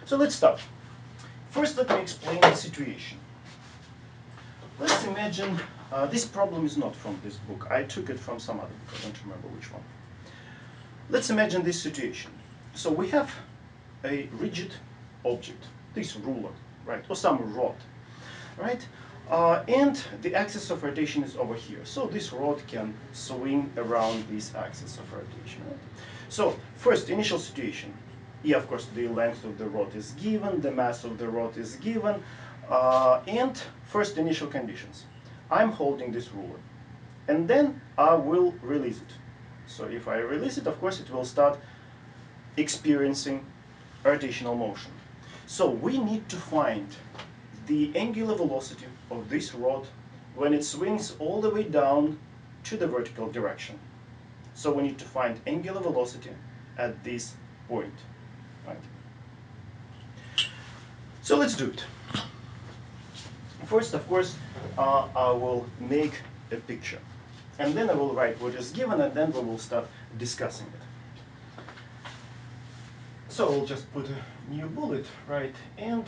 So let's start. First, let me explain the situation. Let's imagine, this problem is not from this book. I took it from some other book. I don't remember which one. Let's imagine this situation. So we have a rigid object, this ruler, right, or some rod, right? And the axis of rotation is over here. So this rod can swing around this axis of rotation. Right? So first, initial situation. Yeah, of course, the length of the rod is given, the mass of the rod is given, and first initial conditions. I'm holding this ruler, and then I will release it. So if I release it, of course, it will start experiencing rotational motion. So we need to find the angular velocity of this rod when it swings all the way down to the vertical direction. So we need to find angular velocity at this point. Right? So let's do it. First, of course, I will make a picture. And then I will write what is given, and then we will start discussing it. So I'll just put a new bullet, right? And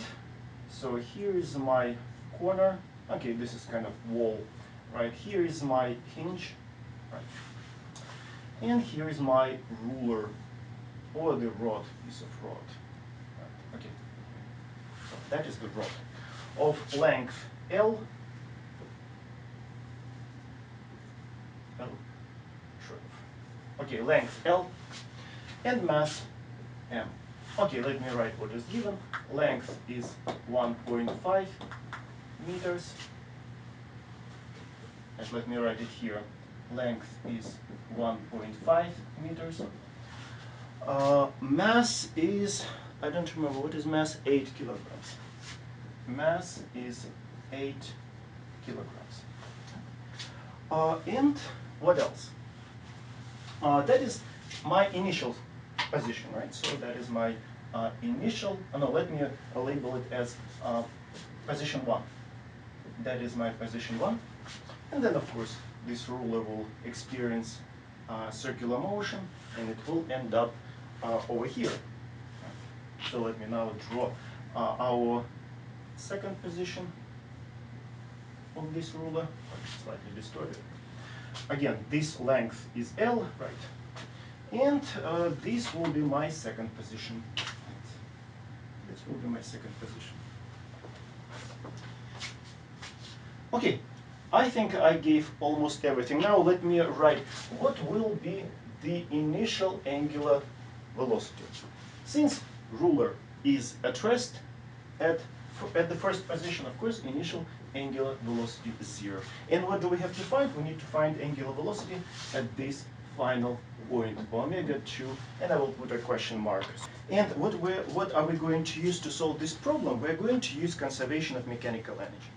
so here is my corner. Okay, this is kind of wall, right? Here is my hinge, right? And here is my ruler, or the rod, piece of rod. Right. Okay, so that is the rod of length L. Okay, length L and mass M. Okay, let me write what is given. Length is 1.5 meters. And let me write it here. Length is 1.5 meters. Mass is, I don't remember, what is mass? 8 kilograms. Mass is 8 kilograms. And what else? That is my initial position, right? So that is my initial, no, let me label it as position 1. That is my position 1. And then, of course, this ruler will experience circular motion, and it will end up over here. So let me now draw our second position of this ruler, slightly distorted. Again, this length is L, right? And this will be my second position. This will be my second position. Okay, I think I gave almost everything. Now let me write what will be the initial angular velocity. Since ruler is at rest at the first position, of course, initial angular velocity is 0. And what do we have to find? We need to find angular velocity at this final point, omega 2, and I will put a question mark. And what are we going to use to solve this problem? We're going to use conservation of mechanical energy.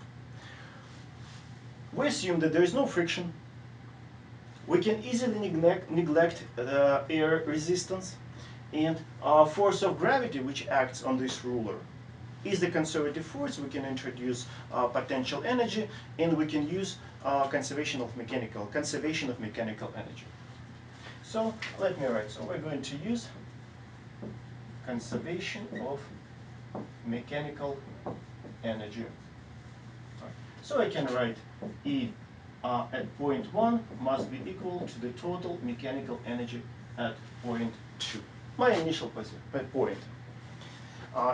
We assume that there is no friction. We can easily neglect air resistance, and force of gravity, which acts on this ruler, is the conservative force. We can introduce potential energy, and we can use conservation of mechanical energy. So let me write. So we're going to use conservation of mechanical energy. So I can write E at point 1 must be equal to the total mechanical energy at point 2. My initial point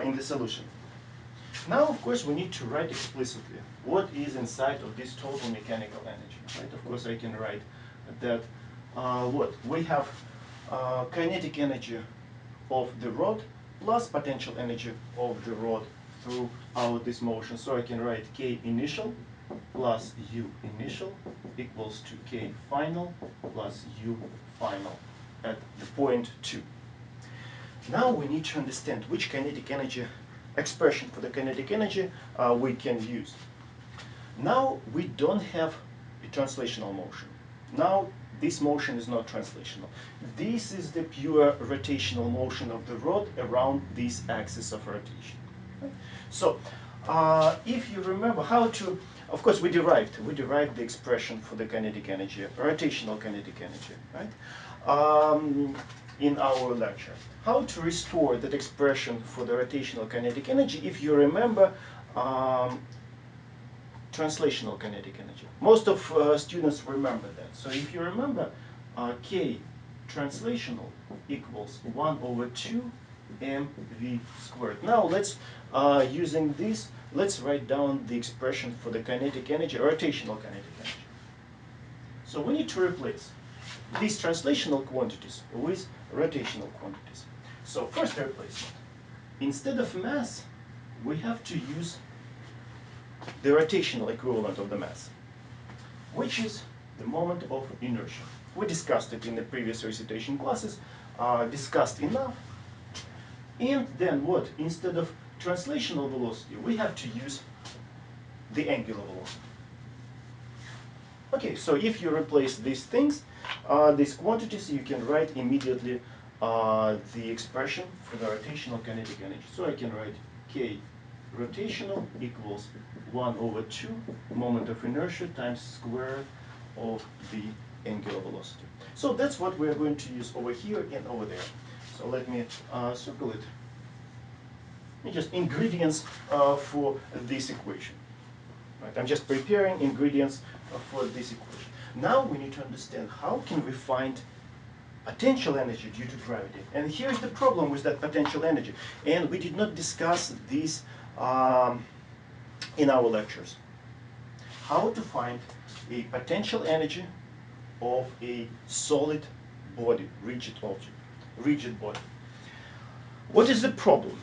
in the solution. Now, of course, we need to write explicitly what is inside of this total mechanical energy. Right? Of course, I can write that we have kinetic energy of the rod plus potential energy of the rod throughout this motion. So I can write K initial plus U initial equals to K final plus U final at the point 2. Now we need to understand which kinetic energy expression for the kinetic energy we can use. Now we don't have a translational motion. Now this motion is not translational. This is the pure rotational motion of the rod around this axis of rotation. Right? So if you remember how to, of course we derived the expression for the kinetic energy, rotational kinetic energy, right? in our lecture. How to restore that expression for the rotational kinetic energy if you remember translational kinetic energy. Most of students remember that. So if you remember, K translational equals 1 over 2 mv squared. Now let's, using this, let's write down the expression for the kinetic energy, rotational kinetic energy. So we need to replace these translational quantities with rotational quantities. So first replacement. Instead of mass, we have to use the rotational equivalent of the mass, which is the moment of inertia. We discussed it in the previous recitation classes, discussed enough. And then what? Instead of translational velocity, we have to use the angular velocity. Okay, so if you replace these things, these quantities, you can write immediately the expression for the rotational kinetic energy. So I can write K rotational equals 1 over 2 moment of inertia times square of the angular velocity. So that's what we're going to use over here and over there. So let me circle it. Just ingredients for this equation. Right? I'm just preparing ingredients for this equation. Now we need to understand how can we find potential energy due to gravity. And here's the problem with that potential energy. And we did not discuss this in our lectures. How to find a potential energy of a solid body, rigid object, rigid body. What is the problem?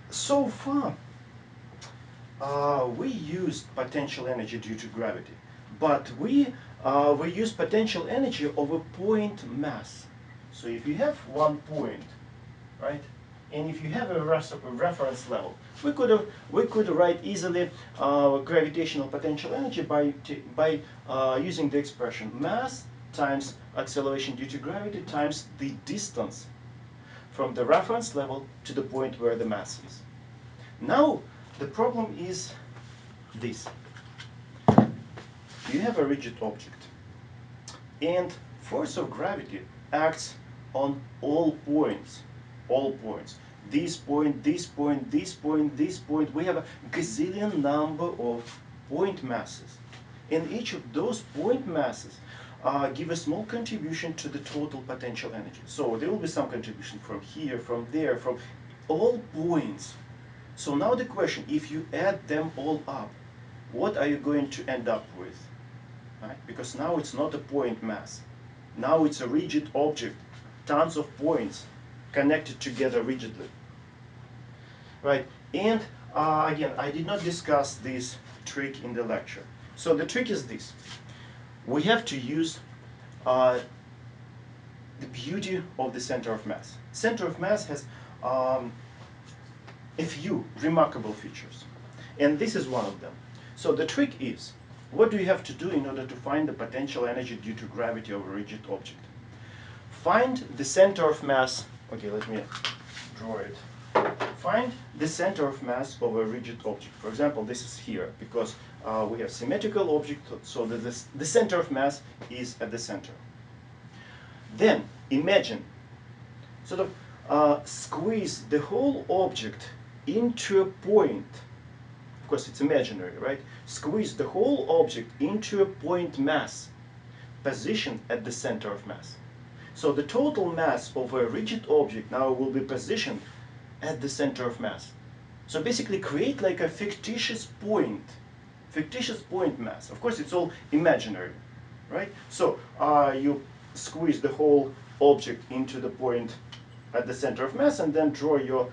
So far, we used potential energy due to gravity, but we use potential energy of a point mass. So if you have one point, right, and if you have a reference level, we could write easily gravitational potential energy by using the expression mass times acceleration due to gravity times the distance from the reference level to the point where the mass is. Now the problem is this. You have a rigid object, and force of gravity acts on all points. All points. This point, this point, this point, this point. We have a gazillion number of point masses. And each of those point masses give a small contribution to the total potential energy. So there will be some contribution from here, from there, from all points. So now the question, if you add them all up, what are you going to end up with? Right? Because now it's not a point mass. Now it's a rigid object, tons of points connected together rigidly. Right? And again, I did not discuss this trick in the lecture. So the trick is this. We have to use the beauty of the center of mass. Center of mass has a few remarkable features, and this is one of them. So the trick is, what do you have to do in order to find the potential energy due to gravity of a rigid object? Find the center of mass. Okay, let me draw it. Find the center of mass of a rigid object. For example, this is here, because we have symmetrical object, so the center of mass is at the center. Then imagine, sort of squeeze the whole object into a point. Of course, it's imaginary, right? Squeeze the whole object into a point mass positioned at the center of mass. So the total mass of a rigid object now will be positioned at the center of mass. So basically create like a fictitious point mass. Of course, it's all imaginary, right? So you squeeze the whole object into the point at the center of mass, and then draw your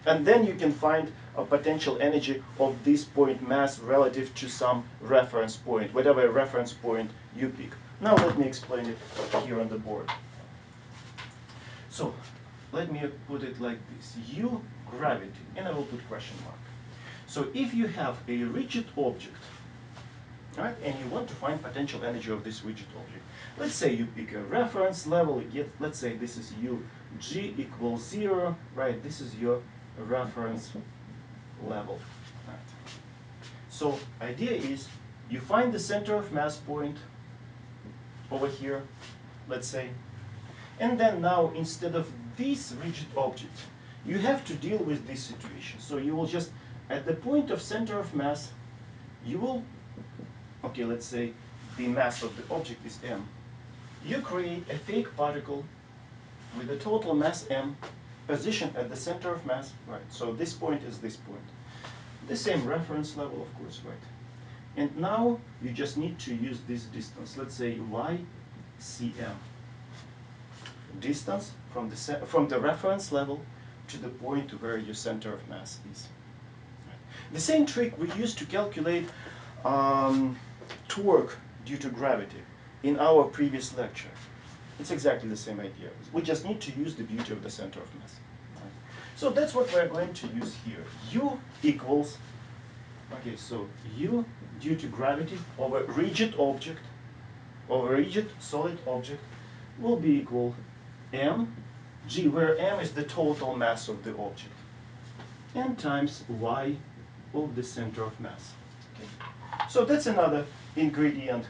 and then you can find a potential energy of this point mass relative to some reference point, whatever reference point you pick. Now let me explain it here on the board. So let me put it like this. U gravity, and I will put question mark. So if you have a rigid object, right, and you want to find potential energy of this rigid object, let's say you pick a reference level, let's say this is U, G equals 0, right, this is your reference level. Right. So idea is you find the center of mass point over here, let's say, And then now, instead of this rigid object, you have to deal with this situation. So you will just, at the point of center of mass, you will, okay, let's say the mass of the object is m. You create a fake particle with a total mass m, positioned at the center of mass, right? So this point is this point. The same reference level, of course, right? And now you just need to use this distance. Let's say y cm. Distance from the reference level to the point where your center of mass is. The same trick we used to calculate torque due to gravity in our previous lecture. It's exactly the same idea. We just need to use the beauty of the center of mass. Right? So that's what we're going to use here. U equals, okay, so U due to gravity over rigid object, over rigid solid object, will be equal m, g, where m is the total mass of the object, and times y of the center of mass. Okay. So that's another ingredient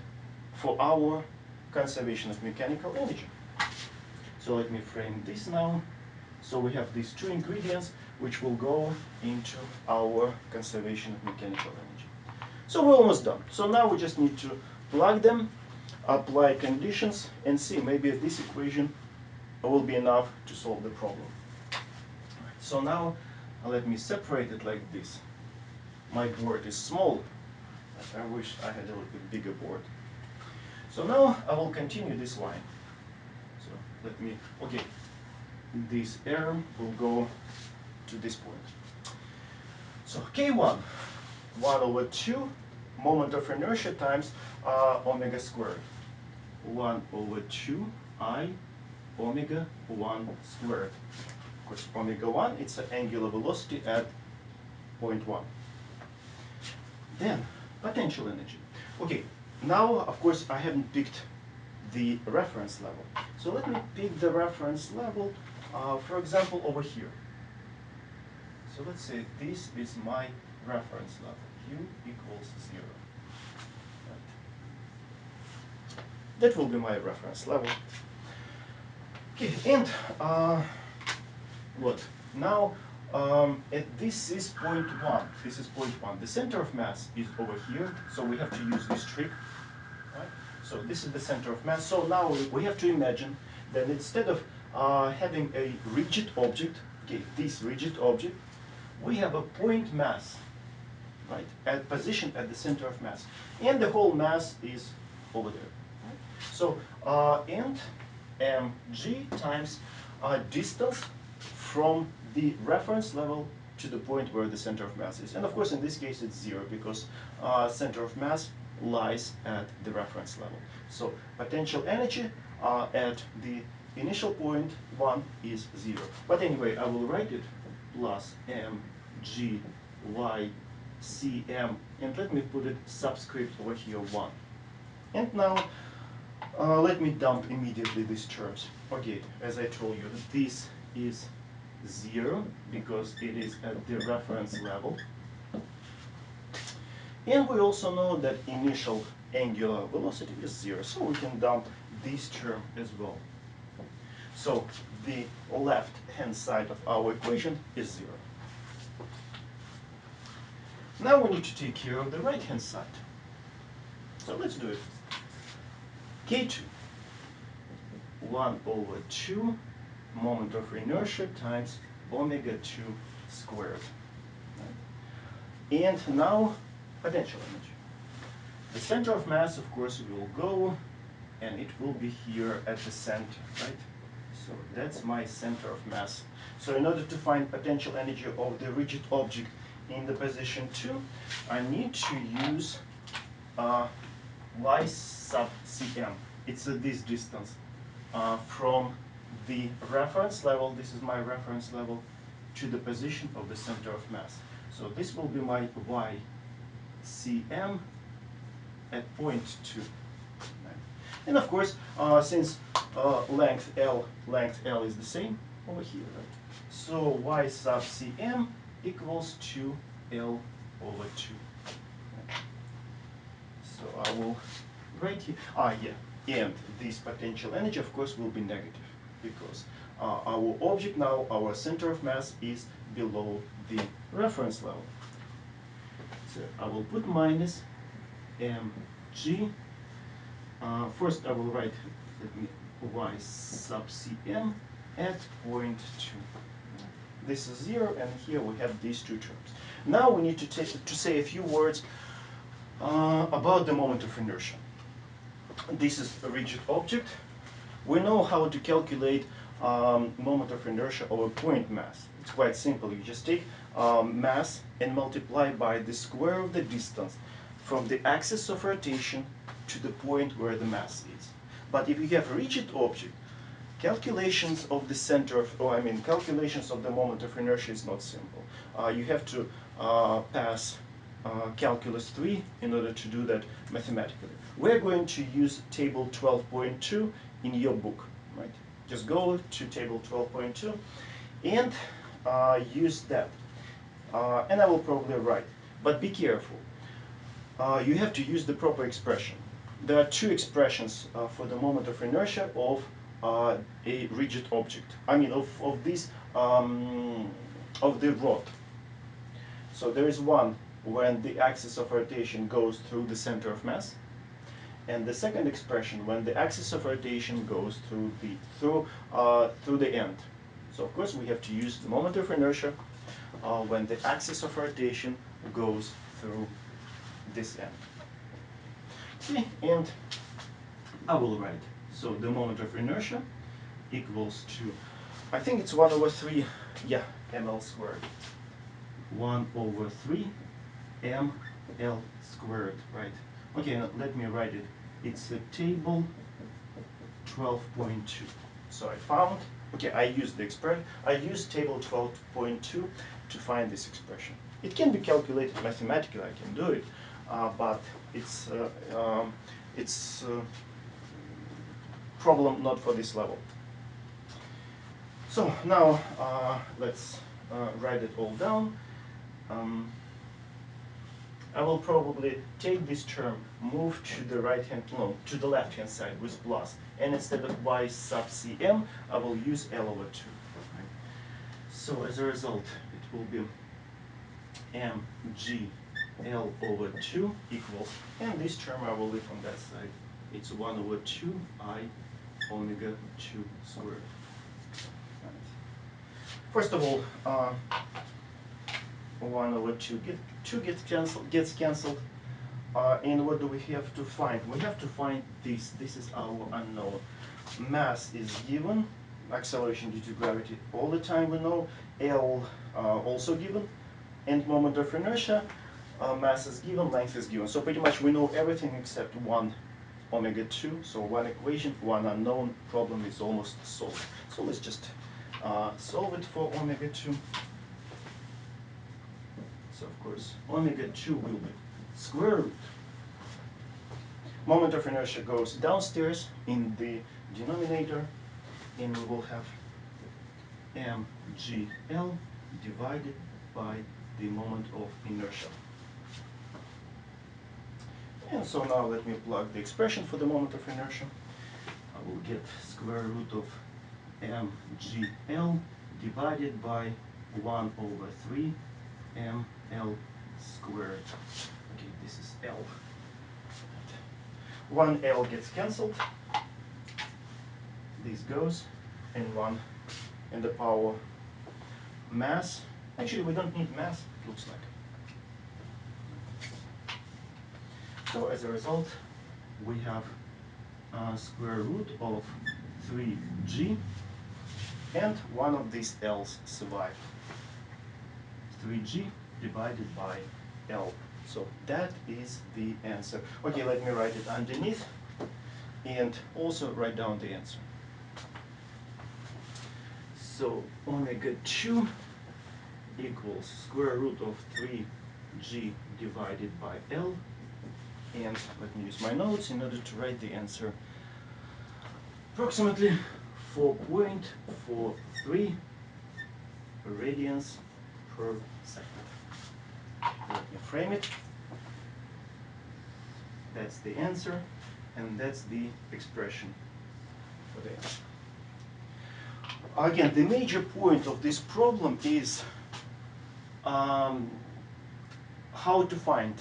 for our conservation of mechanical energy. So let me frame this now. So we have these two ingredients which will go into our conservation of mechanical energy. So we're almost done. So now we just need to plug them, apply conditions, and see maybe this equation will be enough to solve the problem. So now let me separate it like this. My board is small. I wish I had a little bit bigger board. So now I will continue this line. So let me, okay, this arm will go to this point. So K1, 1 over 2, moment of inertia times omega squared. 1 over 2 I omega 1 squared. Of course, omega 1, it's an angular velocity at point 1. Then, potential energy. Okay, now, of course, I haven't picked the reference level. So let me pick the reference level, for example, over here. So let's say this is my reference level. U equals 0. Right. That will be my reference level. Okay, and what? Now, this is point 1. This is point 1. The center of mass is over here, so we have to use this trick. Right? So this is the center of mass. So now we have to imagine that instead of having a rigid object, okay, this rigid object, we have a point mass, right, at position at the center of mass, and the whole mass is over there. Right? So and mg times distance from the reference level to the point where the center of mass is. And of course, in this case, it's 0 because center of mass lies at the reference level. So potential energy at the initial point 1 is 0. But anyway, I will write it plus mg y cm, and let me put it subscript over here 1. And now let me dump immediately these terms. Okay, as I told you, this is 0 because it is at the reference level. And we also know that initial angular velocity is 0, so we can dump this term as well. So the left-hand side of our equation is 0. Now we need to take care of the right-hand side. So let's do it. K2, 1 over 2 moment of inertia times omega 2 squared. Right? And now potential energy. The center of mass, of course, will go, and it will be here at the center, right? So that's my center of mass. So in order to find potential energy of the rigid object in the position 2, I need to use y sub cm. It's this distance from the reference level, this is my reference level, to the position of the center of mass. So this will be my y cm at point 2. And of course, since length L is the same over here, right? So y sub cm equals to L over 2. So I will write here, yeah, and this potential energy, of course, will be negative. because our object now, our center of mass, is below the reference level. So I will put minus mg. First I will write, let me, y sub cm at point 2. This is 0, and here we have these two terms. Now we need to say a few words about the moment of inertia. This is a rigid object. We know how to calculate moment of inertia over point mass. It's quite simple. You just take mass and multiply by the square of the distance from the axis of rotation to the point where the mass is. But if you have a rigid object, calculations of the center of, calculations of the moment of inertia is not simple. You have to pass calculus 3 in order to do that mathematically. We're going to use table 12.2 in your book, right? Just go to table 12.2 and use that. And I will probably write, but be careful. You have to use the proper expression. There are two expressions for the moment of inertia of a rigid object. Of the rod. So there is one when the axis of rotation goes through the center of mass, and the second expression when the axis of rotation goes through the end. So of course we have to use the moment of inertia when the axis of rotation goes through this end. Okay, and I will write, so the moment of inertia equals to, I think it's 1 over 3, yeah, ml squared. 1 over 3 ml squared, right? Okay, now let me write it. It's a table 12.2. So I found, okay, I used the expression, I used table 12.2 to find this expression. It can be calculated mathematically, I can do it, but it's problem not for this level. So now let's write it all down. I will probably take this term, move to the to the left hand side with plus, and instead of y sub cm, I will use L over 2. Right? So as a result, it will be mg L over 2 equals, and this term I will leave on that side. It's 1 over 2 I omega 2 squared. Right. First of all, 1 over 2 gets cancelled. And what do we have to find? We have to find this. This is our unknown. Mass is given, acceleration due to gravity all the time we know, L also given, and moment of inertia, mass is given, length is given. So pretty much we know everything except 1 omega 2. So one equation, one unknown, problem is almost solved. So let's just solve it for omega 2. So of course, omega 2 will be square root. Moment of inertia goes downstairs in the denominator, and we will have mgl divided by the moment of inertia. And so now let me plug the expression for the moment of inertia. I will get square root of mgl divided by 1 over 3 ml squared. Okay, this is L. 1 L gets cancelled. This goes, and 1 in the power mass. Actually, we don't need mass, it looks like. So as a result, we have square root of 3g, and one of these L's survived. 3g divided by L. So that is the answer. Okay, let me write it underneath and also write down the answer. So omega 2 equals square root of 3g divided by L. And let me use my notes in order to write the answer. Approximately 4.43 radians per second. Let me frame it. That's the answer, and that's the expression for the answer. again, the major point of this problem is how to find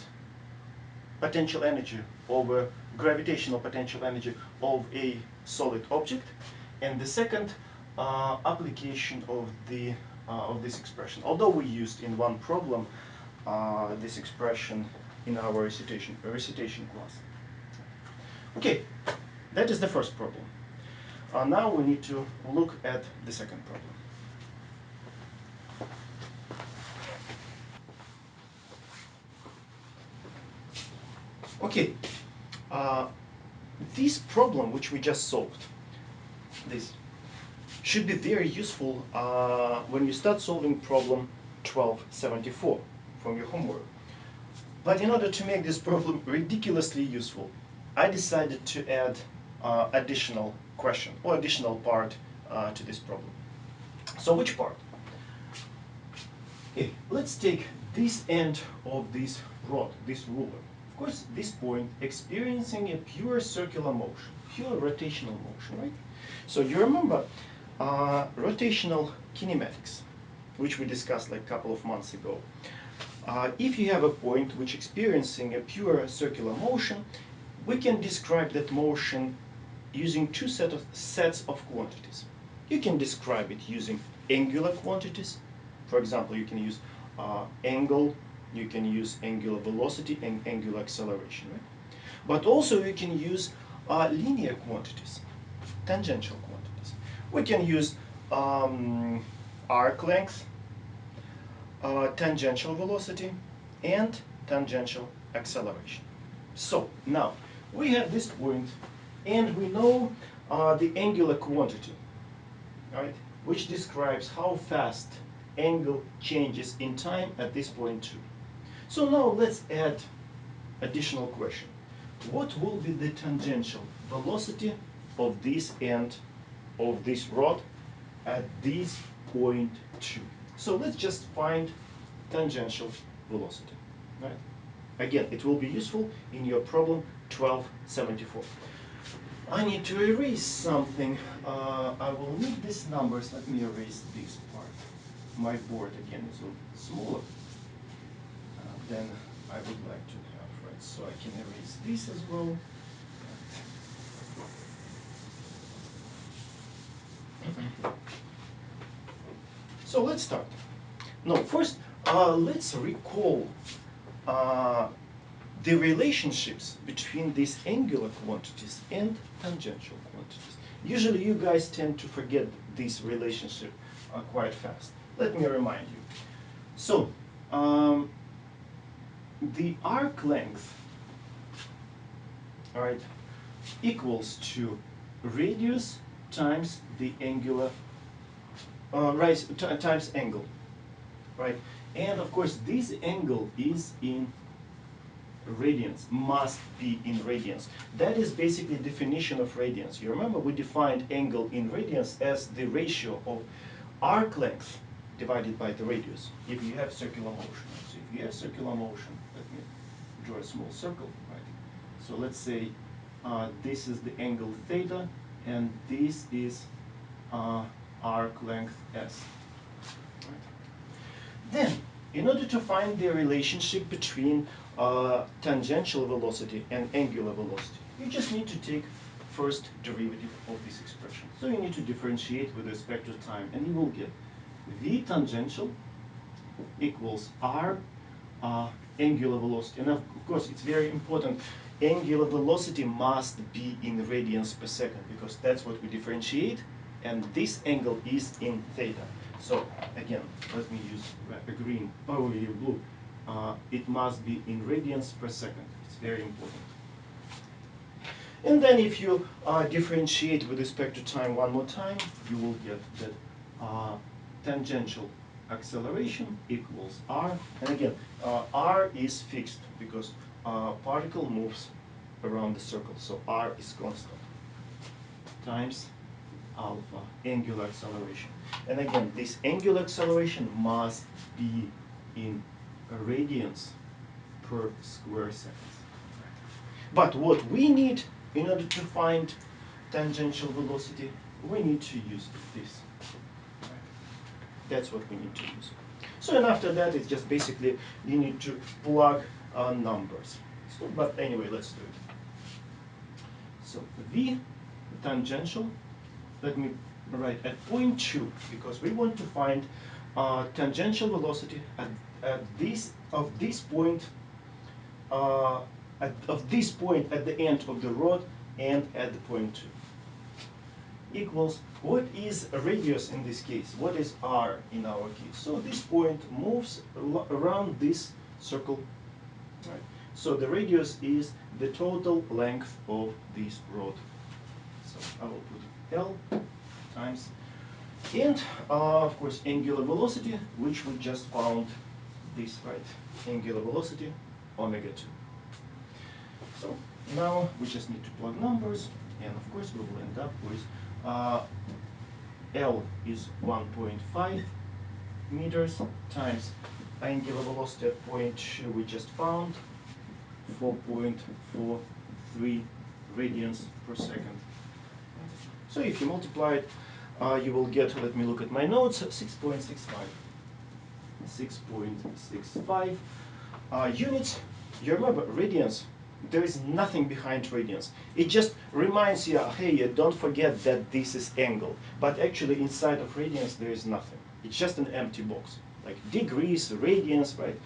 potential energy over gravitational potential energy of a solid object, and the second application of this expression. Although we used in one problem this expression in our recitation class. Okay, that is the first problem. Now we need to look at the second problem. Okay, this problem which we just solved, this should be very useful when you start solving problem 1274 from your homework. But in order to make this problem ridiculously useful, I decided to add additional question or additional part to this problem. So which part? Okay, let's take this end of this rod, this ruler. Of course, this point experiencing a pure circular motion, pure rotational motion, right? So you remember rotational kinematics, which we discussed like a couple of months ago. If you have a point which experiencing a pure circular motion, we can describe that motion using two sets of quantities. You can describe it using angular quantities. For example, you can use angle, you can use angular velocity and angular acceleration, right? But also you can use linear quantities, tangential quantities. We can use arc length, tangential velocity, and tangential acceleration. So now we have this point, and we know the angular quantity, right, which describes how fast angle changes in time at this point too. So now let's add additional question. What will be the tangential velocity of this end of this rod at this point too? So let's just find tangential velocity, right? Again, it will be useful in your problem 1274. I need to erase something. I will need these numbers. Let me erase this part. My board again is a little smaller than I would like to have, right? So I can erase this as well. So let's start. No, first let's recall the relationships between these angular quantities and tangential quantities. Usually you guys tend to forget this relationship quite fast. Let me remind you. So the arc length, all right, equals to radius times the angular times angle, right? And of course this angle is in radians, must be in radians. That is basically definition of radians. You remember we defined angle in radians as the ratio of arc length divided by the radius if you have circular motion. So if you have circular motion, let me draw a small circle, right? So let's say this is the angle theta and this is arc length s. Right? Then, in order to find the relationship between tangential velocity and angular velocity, you just need to take first derivative of this expression. So you need to differentiate with respect to time, and you will get v tangential equals r angular velocity. And of course, it's very important, angular velocity must be in radians per second, because that's what we differentiate, and this angle is in theta. So again, let me use a green, or blue. It must be in radians per second. It's very important. And then if you differentiate with respect to time one more time, you will get that tangential acceleration equals r. And again, r is fixed because particle moves around the circle. So r is constant times alpha, angular acceleration. And again, this angular acceleration must be in radians per square second. But what we need in order to find tangential velocity, we need to use this. That's what we need to use. So and after that, it's just basically you need to plug numbers. So, but anyway, let's do it. So V tangential, let me write at point 2, because we want to find tangential velocity at this point of this point at the end of the rod and at the point 2 equals, what is a radius in this case? What is r in our case? So this point moves around this circle. Right? So the radius is the total length of this rod. So I will put L times, and of course angular velocity, which we just found this, right? Angular velocity, omega 2. So now we just need to plug numbers, and of course we will end up with L is 1.5 meters times angular velocity at point 2 we just found, 4.43 radians per second. So if you multiply it, you will get, let me look at my notes, 6.65. 6.65 units. You remember radians, there is nothing behind radians. It just reminds you, hey, don't forget that this is angle. But actually inside of radians there is nothing. It's just an empty box. Like degrees, radians, right?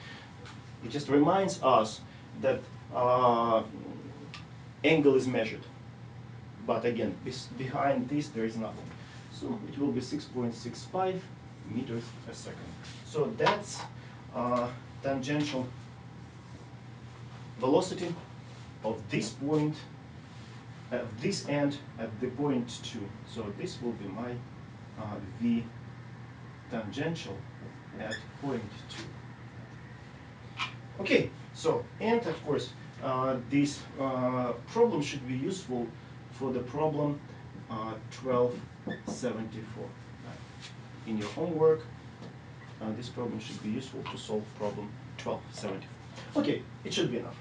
It just reminds us that angle is measured. But again, behind this there is nothing. So it will be 6.65 meters a second. So that's tangential velocity of this point, this end at the point 2. So this will be my V tangential at point 2. Okay, so, and of course, this problem should be useful for the problem 1274. In your homework, this problem should be useful to solve problem 1274. Okay, it should be enough.